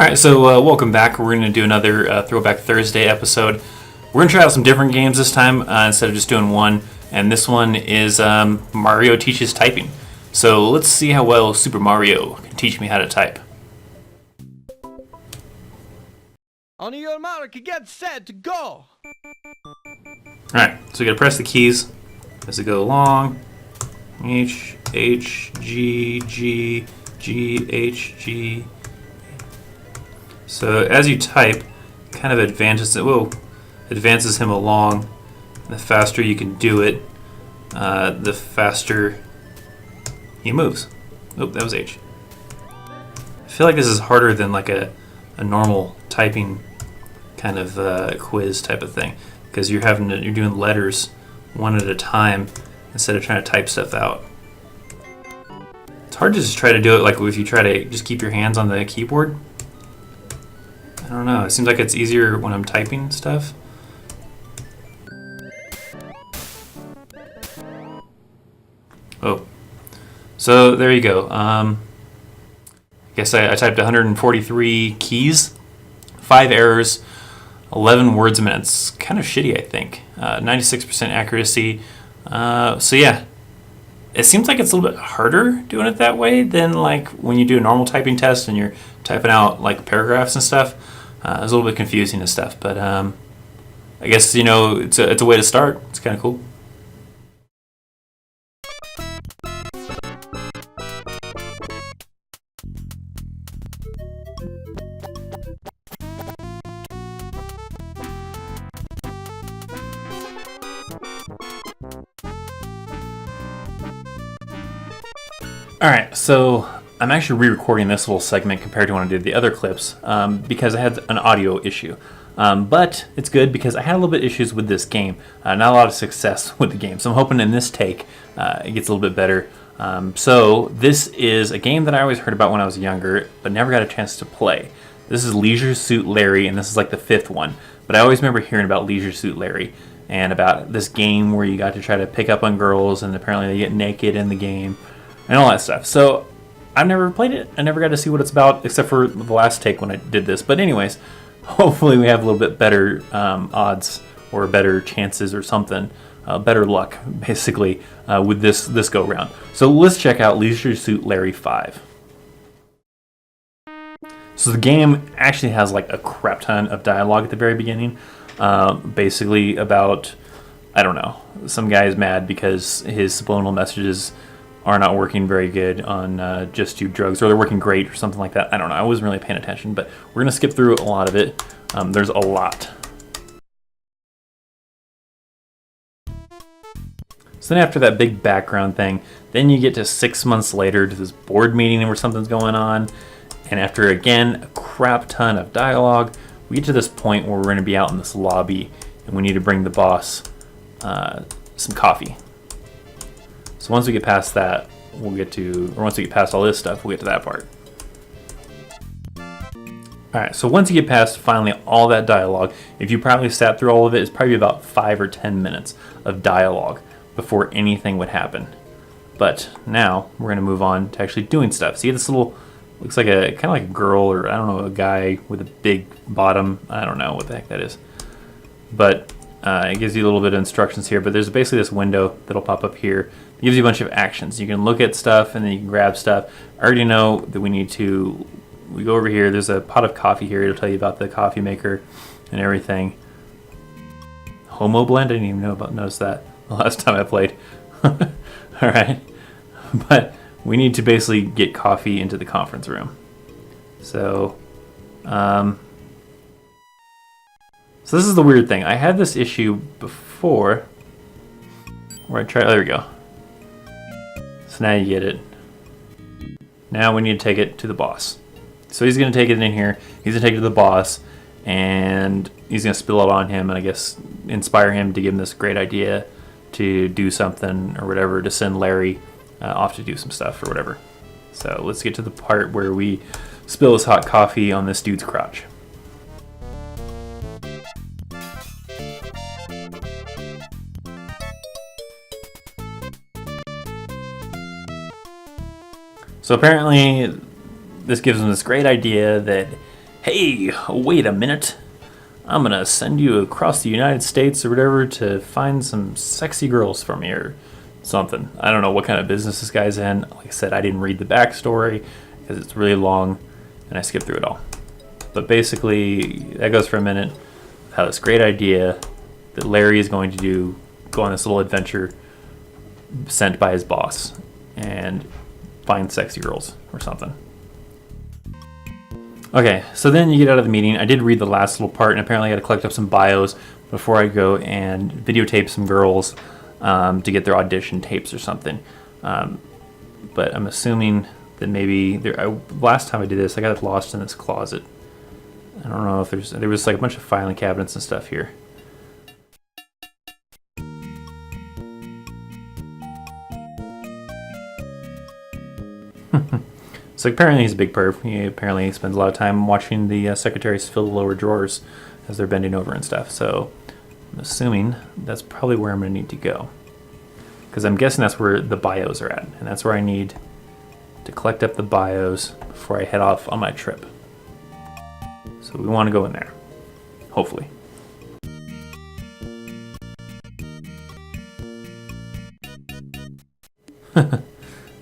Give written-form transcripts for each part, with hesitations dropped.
Alright, so welcome back. We're going to do another Throwback Thursday episode. We're going to try out some different games this time instead of just doing one. And this one is Mario Teaches Typing. So let's see how well Super Mario can teach me how to type. On your mark, get set, go! Alright, so you got to press the keys as they go along. H, G, G, G, H, G. So as you type, kind of advances him along. The faster you can do it, the faster he moves. Oh, that was H. I feel like this is harder than like a normal typing kind of quiz type of thing, because you're doing letters one at a time instead of trying to type stuff out. It's hard to just try to do it like if you try to just keep your hands on the keyboard. I don't know, it seems like it's easier when I'm typing stuff. Oh, so there you go. I guess I typed 143 keys, 5 errors, 11 words a minute. It's kind of shitty, I think. 96% accuracy. So yeah, it seems like it's a little bit harder doing it that way than like when you do a normal typing test and you're typing out like paragraphs and stuff. It's a little bit confusing and stuff, but I guess, you know, it's a way to start. It's kind of cool. Alright, so I'm actually re-recording this little segment compared to when I did the other clips because I had an audio issue. But it's good because I had a little bit issues with this game. Not a lot of success with the game. So I'm hoping in this take it gets a little bit better. So this is a game that I always heard about when I was younger, but never got a chance to play. This is Leisure Suit Larry, and this is like the 5th one. But I always remember hearing about Leisure Suit Larry and about this game where you got to try to pick up on girls, and apparently they get naked in the game and all that stuff. So I've never played it. I never got to see what it's about, except for the last take when I did this. But anyways, hopefully we have a little bit better odds or better chances or something, better luck, basically, with this go-round. So let's check out Leisure Suit Larry 5. So the game actually has like a crap ton of dialogue at the very beginning, basically about, I don't know, some guy is mad because his subliminal messages are not working very good on Just Do Drugs, or they're working great or something like that. I don't know. I wasn't really paying attention, but we're going to skip through a lot of it. There's a lot. So then after that big background thing, then you get to 6 months later to this board meeting where something's going on. And after, again, a crap ton of dialogue, we get to this point where we're going to be out in this lobby and we need to bring the boss some coffee. So once we get past that, once we get past all this stuff, we'll get to that part. Alright, so once you get past finally all that dialogue, if you probably sat through all of it, it's probably about 5 or 10 minutes of dialogue before anything would happen. But now we're going to move on to actually doing stuff. See this little, looks like kind of like a girl, or I don't know, a guy with a big bottom. I don't know what the heck that is. But it gives you a little bit of instructions here, but there's basically this window that'll pop up here. It gives you a bunch of actions. You can look at stuff and then you can grab stuff. I already know that we go over here. There's a pot of coffee here. It'll tell you about the coffee maker and everything. Homo blend? I didn't even notice that the last time I played. Alright. But we need to basically get coffee into the conference room. So this is the weird thing. I had this issue before where there we go. So now you get it. Now we need to take it to the boss. So he's going to take it in here. He's going to take it to the boss, and he's going to spill it on him, and I guess inspire him to give him this great idea to do something or whatever, to send Larry off to do some stuff or whatever. So let's get to the part where we spill this hot coffee on this dude's crotch. So apparently this gives him this great idea that Hey, wait a minute. I'm gonna send you across the United States or whatever to find some sexy girls for me or something. I don't know what kind of business this guy's in. Like I said, I didn't read the backstory because it's really long and I skipped through it all. But basically, that goes for a minute. How this great idea that Larry is going to go on this little adventure sent by his boss and find sexy girls or something. Okay, so then you get out of the meeting. I did read the last little part, and apparently I got to collect up some bios before I go and videotape some girls to get their audition tapes or something. But I'm assuming that maybe last time I did this, I got lost in this closet. I don't know if there was like a bunch of filing cabinets and stuff here. So apparently he's a big perv. He apparently spends a lot of time watching the secretaries fill the lower drawers as they're bending over and stuff. So I'm assuming that's probably where I'm going to need to go. Because I'm guessing that's where the bios are at. And that's where I need to collect up the bios before I head off on my trip. So we want to go in there. Hopefully.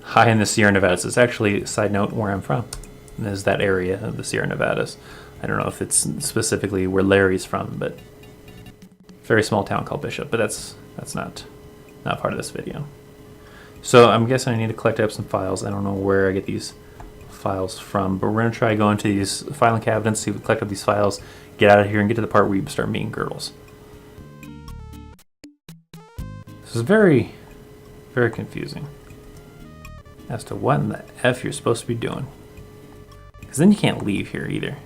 High in the Sierra Nevadas. It's actually, side note, where I'm from. Is that area of the Sierra Nevadas. I don't know if it's specifically where Larry's from, but very small town called Bishop. But that's not part of this video. So I'm guessing I need to collect up some files. I don't know where I get these files from, but we're gonna try going to these filing cabinets, see if we collect up these files, get out of here, and get to the part where you start meeting girls. This is very, very confusing as to what in the F you're supposed to be doing. Because then you can't leave here either.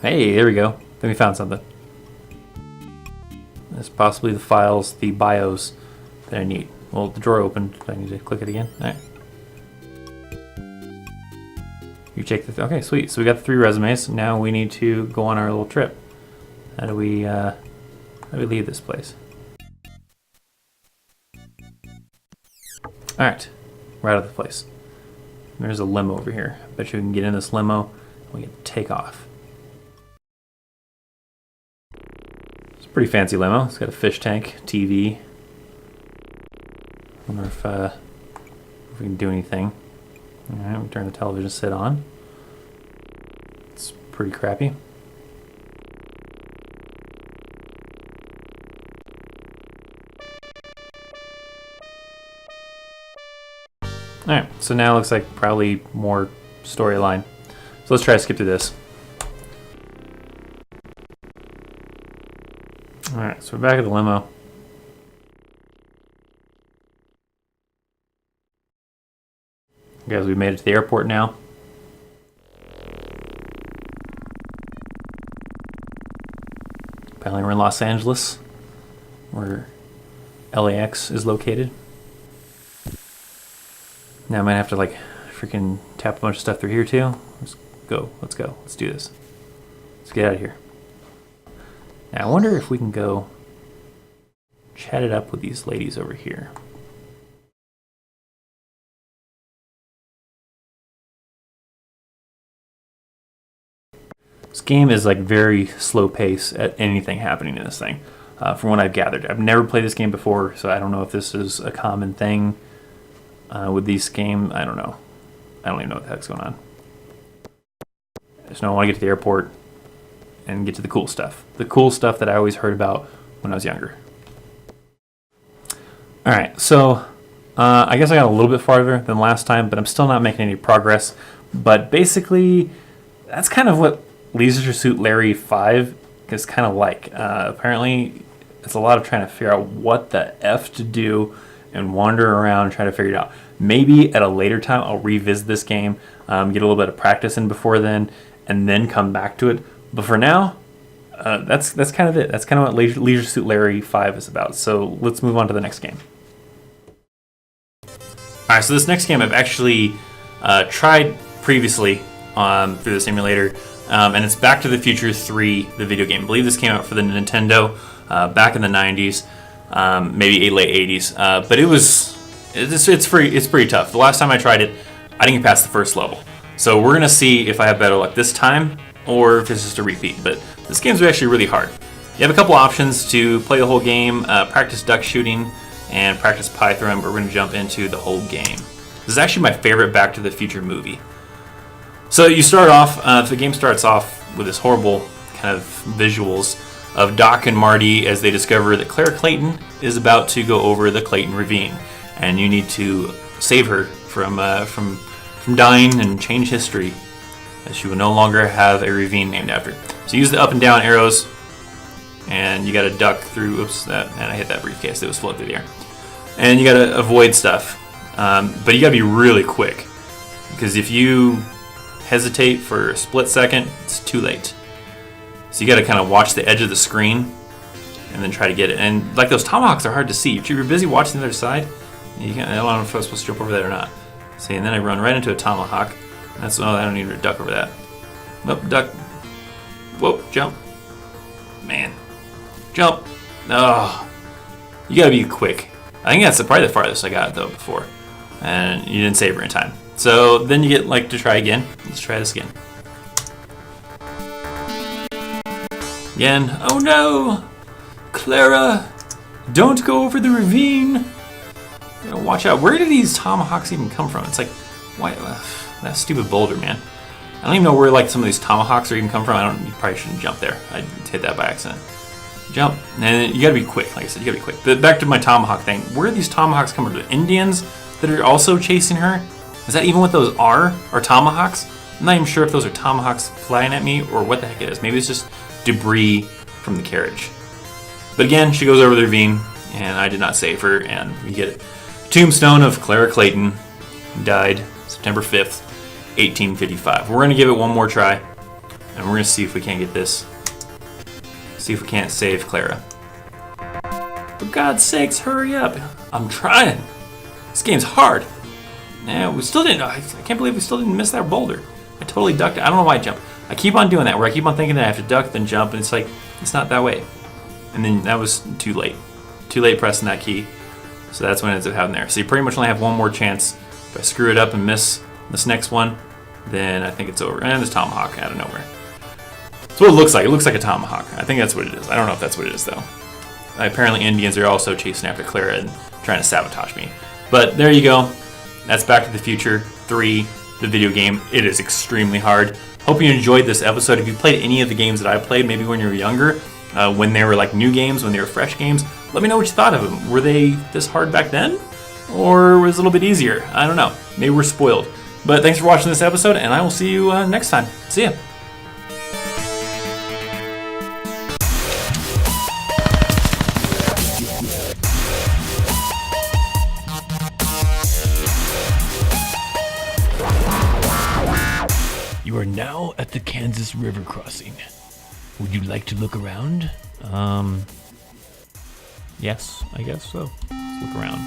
Hey, there we go. Then we found something. That's possibly the files, the bios that I need. Well, the drawer opened. Do I need to click it again? All right. You check the. Okay, sweet. So we got the 3 resumes. Now we need to go on our little trip. How do we leave this place? All right, we're out of the place. There's a limo over here. I bet you we can get in this limo and we can take off. It's a pretty fancy limo. It's got a fish tank, TV. Wonder if we can do anything. All right, we turn the television set on. It's pretty crappy. Alright, so now it looks like probably more storyline. So let's try to skip through this. Alright, so we're back at the limo. Guys, we made it to the airport now. Apparently we're in Los Angeles, where LAX is located. Now I might have to like freaking tap a bunch of stuff through here too. Let's go. Let's do this. Let's get out of here. Now I wonder if we can go chat it up with these ladies over here. This game is like very slow pace at anything happening in this thing. From what I've gathered, I've never played this game before, so I don't know if this is a common thing. With these games, I don't know. I don't even know what the heck's going on. I just know I want to get to the airport and get to the cool stuff. The cool stuff that I always heard about when I was younger. Alright, so I guess I got a little bit farther than last time, but I'm still not making any progress. But basically, that's kind of what Leisure Suit Larry 5 is kind of like. Apparently, it's a lot of trying to figure out what the F to do and wander around and try to figure it out. Maybe at a later time I'll revisit this game, get a little bit of practice in before then, and then come back to it. But for now, that's kind of it. That's kind of what Leisure Suit Larry 5 is about. So let's move on to the next game. Alright, so this next game I've actually tried previously through the simulator, and it's Back to the Future 3, the video game. I believe this came out for the Nintendo back in the 90s. Maybe late 80s, but it's pretty tough. The last time I tried it, I didn't get past the first level. So we're gonna see if I have better luck this time or if it's just a repeat. But this game's actually really hard. You have a couple options to play the whole game, practice duck shooting and practice pie throwing, but we're gonna jump into the whole game. This is actually my favorite Back to the Future movie. So you start off, the game starts off with this horrible kind of visuals of Doc and Marty as they discover that Clara Clayton is about to go over the Clayton Ravine, and you need to save her from dying and change history, as she will no longer have a ravine named after her. So use the up and down arrows, and you got to duck through. Oops, and I hit that briefcase. It was floating through the air, and you got to avoid stuff. But you got to be really quick, because if you hesitate for a split second, it's too late. So you got to kind of watch the edge of the screen and then try to get it. And like those tomahawks are hard to see. If you're busy watching the other side, you can't, I don't know if I'm supposed to jump over that or not. See, and then I run right into a tomahawk. That's I don't need to duck over that. Nope, duck. Whoa, jump. Man, jump. Oh, you got to be quick. I think that's probably the farthest I got though before, and you didn't save her in time. So then you get like to try again. Let's try this again. Again. Oh no! Clara! Don't go over the ravine! You gotta watch out. Where do these tomahawks even come from? It's like, why? That stupid boulder, man. I don't even know where like some of these tomahawks are even come from. You probably shouldn't jump there. I hit that by accident. Jump. And you gotta be quick. Like I said, you gotta be quick. But back to my tomahawk thing. Where are these tomahawks coming from? Indians that are also chasing her? Is that even what those are? Or tomahawks? I'm not even sure if those are tomahawks flying at me or what the heck it is. Maybe it's just debris from the carriage. But again, she goes over the ravine, and I did not save her, and we get a tombstone of Clara Clayton, who died September 5th, 1855. We're going to give it one more try, and we're going to see if we can't get this. See if we can't save Clara. For God's sakes, hurry up. I'm trying. This game's hard. Yeah, we still didn't. I can't believe we still didn't miss that boulder. I totally ducked it. I don't know why I jumped. I keep on doing that, where I keep on thinking that I have to duck, then jump, and it's like, it's not that way. And then that was too late. Too late pressing that key. So that's when it ends up happening there. So you pretty much only have one more chance. If I screw it up and miss this next one, then I think it's over. And there's tomahawk out of nowhere. That's what it looks like. It looks like a tomahawk. I think that's what it is. I don't know if that's what it is, though. Apparently Indians are also chasing after Clara and trying to sabotage me. But there you go. That's Back to the Future 3, the video game. It is extremely hard. Hope you enjoyed this episode. If you played any of the games that I played, maybe when you were younger, when they were like new games, when they were fresh games, let me know what you thought of them. Were they this hard back then? Or was it a little bit easier? I don't know. Maybe we're spoiled. But thanks for watching this episode, and I will see you next time. See ya. You are now at the Kansas River crossing. Would you like to look around? Yes, I guess so. Let's look around.